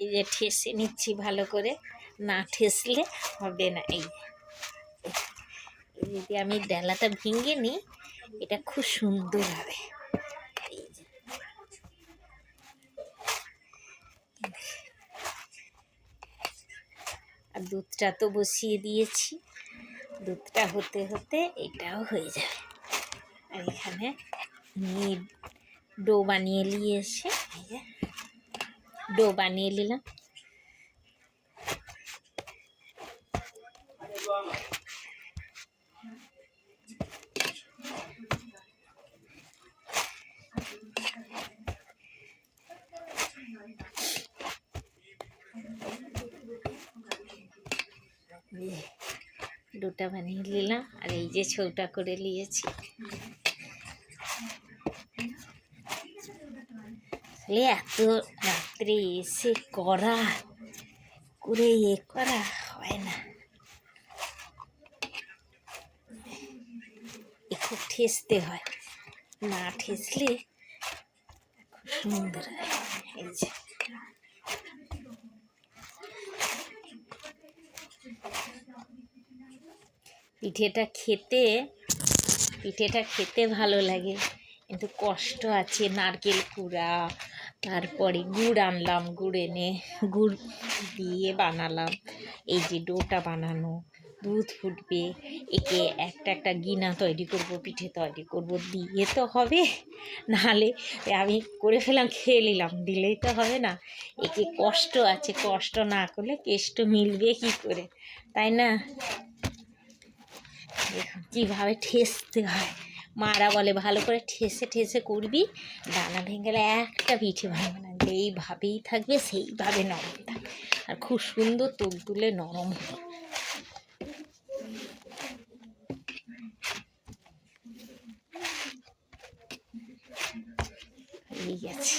এই যে ঠেসে নিচ্ছি ভালো করে, না ঠেসলে হবে না। এই যদি আমি ডালাটা ভেঙে নিই, এটা খুব সুন্দর হবে। এই যে আর দুধটা তো বসিয়ে দিয়েছি, দুধটা হতে হতে এটাও হয়ে যাবে। আর এখানে ডো বানিয়ে নিয়ে এসে ডো বানিয়ে নিলাম। ডোটা বানিয়ে নিলাম আর এই যে ছৌটা করে নিয়েছি। এত রাত্রে এসে করা করে করা হয় না, একটু ঠেসতে হয়, না ঠেসলে খুব সুন্দর হয়। এই যে পিঠেটা খেতে ভালো লাগে, কিন্তু কষ্ট আছে। নারকেল কুড়া, তারপরে গুড় আনলাম, গুড় এনে গুড় দিয়ে বানালাম। এই যে ডোটা বানানো, দুধ ফুটবে, একে একটা একটা গিনা তৈরি করব, পিঠে তৈরি করব, দিয়ে তো হবে, নাহলে আমি করে ফেলাম, খেয়ে নিলাম, দিলেই তো হবে না। একে কষ্ট আছে, কষ্ট না করলে কেষ্ট মিলবে কি করে, তাই না? দেখুন কীভাবে ঠেসতে হয়, মারা বলে ভালো করে ঠেসে ঠেসে করবি, দানা ভেঙে গেলে একটা পিঠে ভাঙবে না, যেইভাবেই থাকবে সেইভাবে নরম থাকবে, আর খুব সুন্দর তুলতুলে নরম হবে। এই গেছে।